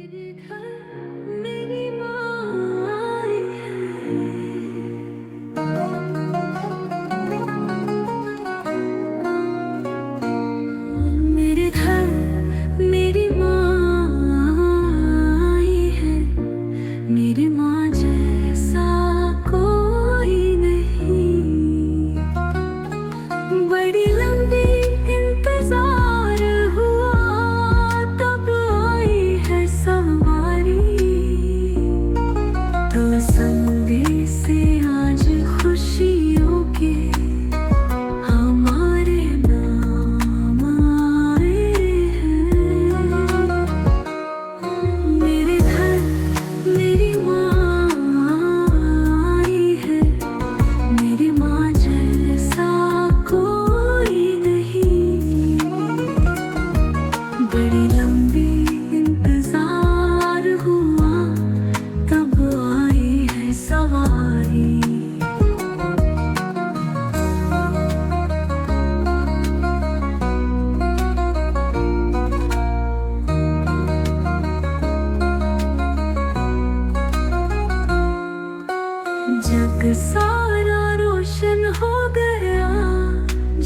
मेरे घर मेरी माँ आई है। मेरे घर मेरी माँ आई है। मेरी माँ जैसा कोई नहीं। बड़ी लंबी इंतजार हुआ, तब आई है सवारी। तो संदेश से आज खुशियों के हमारे नाम आए हैं। मेरे घर मेरी माँ आई है। मेरी माँ जैसा कोई नहीं। बड़ी लंबी इंतजार हुआ, तब आई है सवारी। जग सारा रोशन हो गया,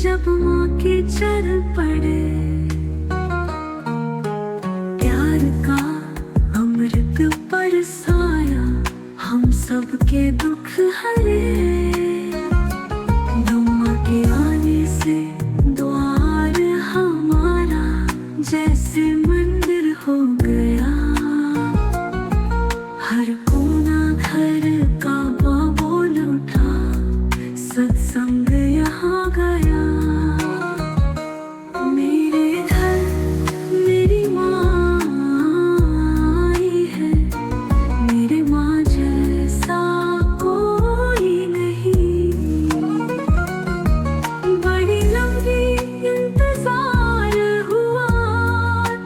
जब माँ के चरण पड़े। प्यार का अमृत बरसाया, हम सबके दुख हरे। माँ के आने से द्वार हमारा जैसे मंदिर हो गया। हर कोना घर का बोल उठा, सत्संग यहाँ गया। मेरे घर मेरी माँ आई है। मेरी माँ जैसा कोई नहीं। बड़ी लंबी इंतजार हुआ,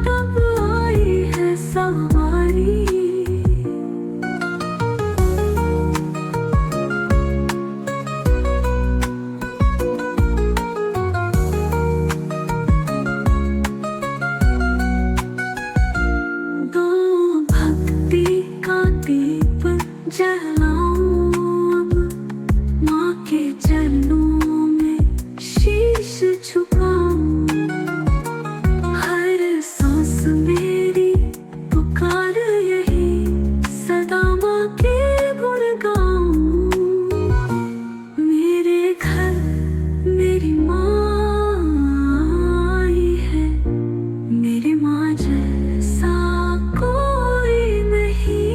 तब आई है सवारी। दो भक्ति का दीप जलाऊं अब, माँ के चरणों में शीश झुकाऊं। हर सांस मेरी पुकार यही, सदा माँ के गुण गाऊं। मेरे घर मेरी माँ आई है। मेरी माँ जैसा कोई नहीं।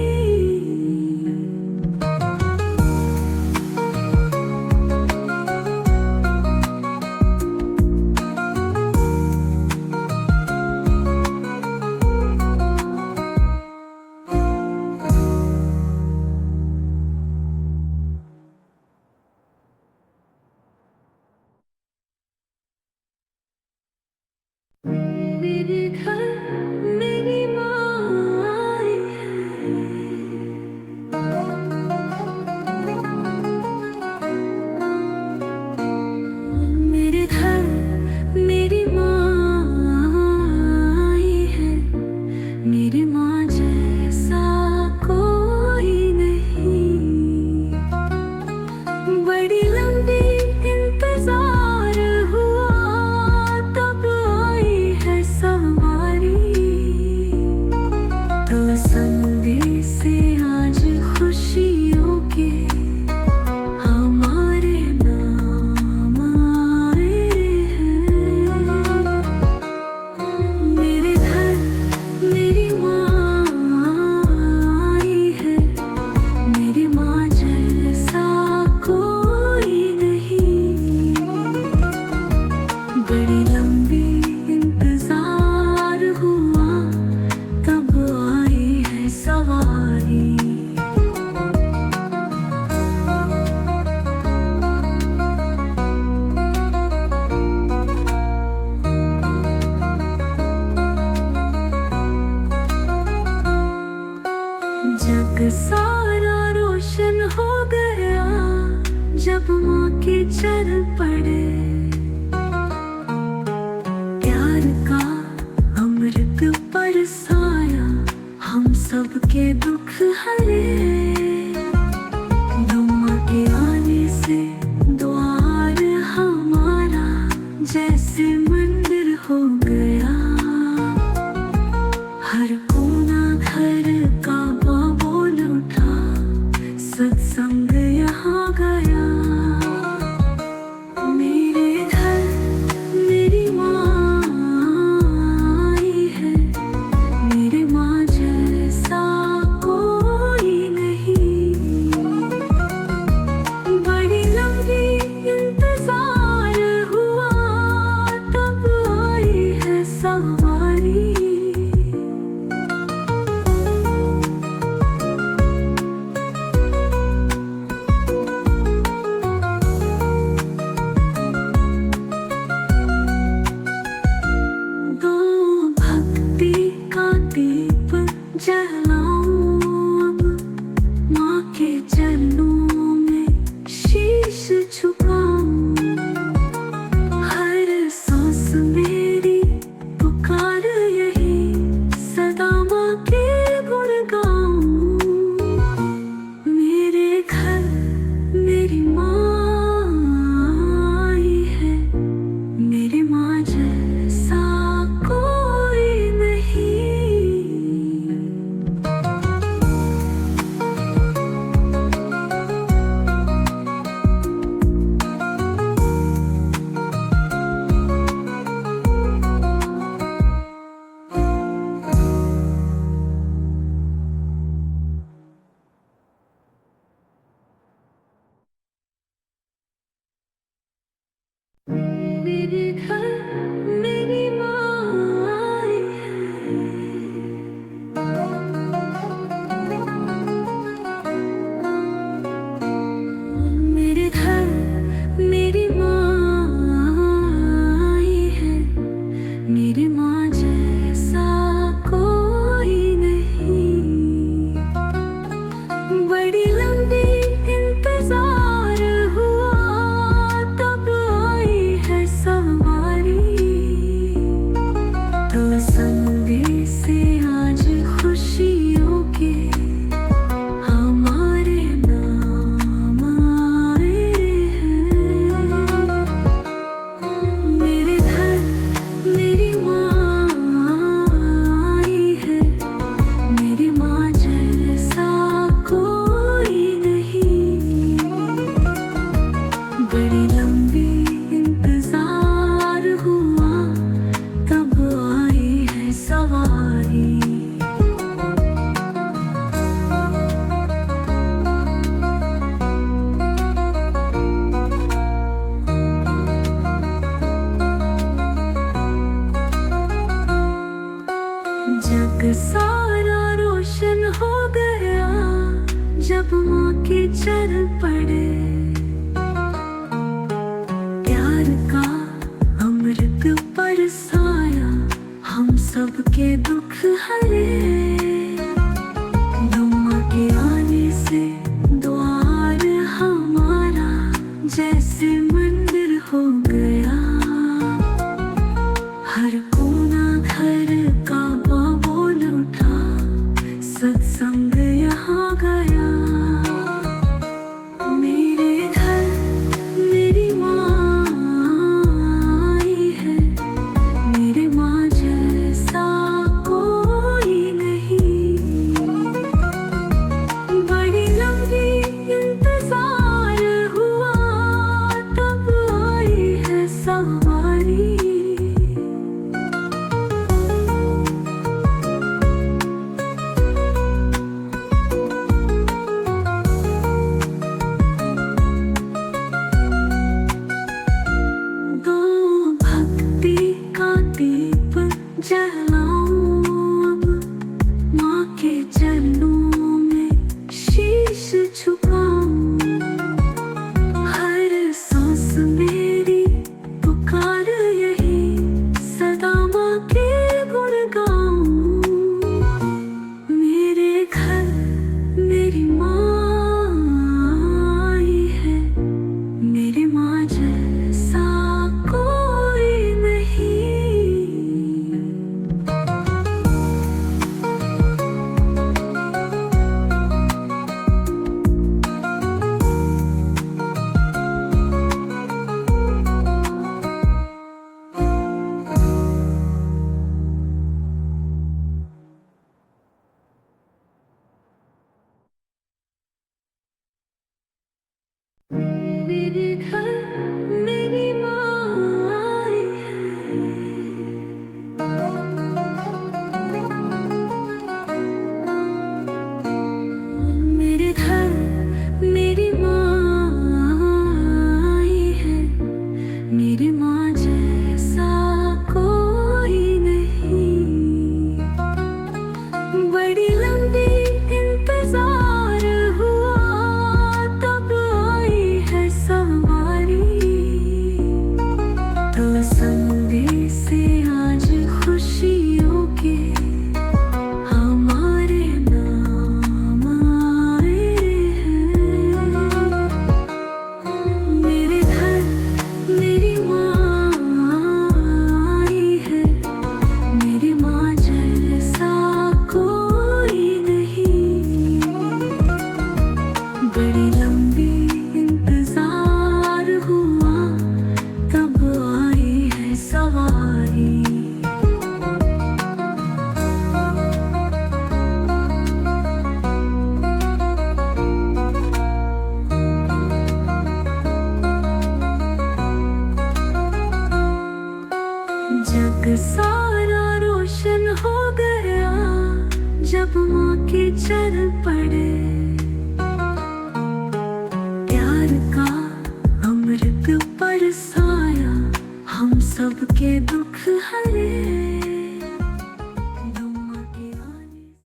मेरे घर मेरी माँ आई है। मेरे घर मेरी माँ आई है। मेरी माँ जैसा कोई नहीं। बड़ी लंबी इंतजार हुआ, तब आई है सवारी। तो संदेश से आज खुशियों के हमारे नाम आए हैं। मेरे घर मेरी माँ आई है। मेरी माँ जैसा कोई नहीं। बड़ी लंबी इंतजार हुआ, तब आई है सवारी। जग सारा रोशन हो गया, जब माँ के चरण पड़े। प्यार का अमृत बरसाया, हम सबके दुख हरे। दुआ के आने से द्वार हमारा जैसे मंदिर हो गया। हर कोना घर का बोल उठा, सत्संग यहाँ गया। मेरे घर मेरी माँ आई है, मेरे माँ जैसा कोई नहीं। बड़ी लंबी इंतजार हुआ, तब आई है सवारी। दीप जलाऊं अब, माँ के चरणों में शीश झुकाऊं। हर सांस मेरी पुकार यही, सदा माँ के गुण गाऊं। मेरे घर मेरी माँ आई है, मेरी माँ जैसा कोई नहीं। मेरे घर मेरी माँ आई है। मेरे घर मेरी माँ आई है, मेरी माँ जैसा कोई नहीं। बड़ी लंबी इंतजार हुआ, तब आई है सवारी। तो संदेश से आज खुशियों के हमारे नाम आए हैं। मेरे घर मेरी माँ आई है, मेरी माँ जैसा कोई नहीं। बड़ी लंबी इंतजार हुआ, तब आई है सवारी। जग सारा रोशन हो गया, जब माँ के चरण पड़े। प्यार का अमृत बरसाया, हम सबके दुख हरे। दुआ के आने से द्वार हमारा जैसे मंदिर हो गया। हर कोना घर का बोल उठा, सत्संग यहाँ गया। मेरे घर मेरी माँ आई है, मेरे माँ जैसा कोई जब माँ के चरण पड़े। प्यार का अमृत बरसाया, हम सबके दुख हरे।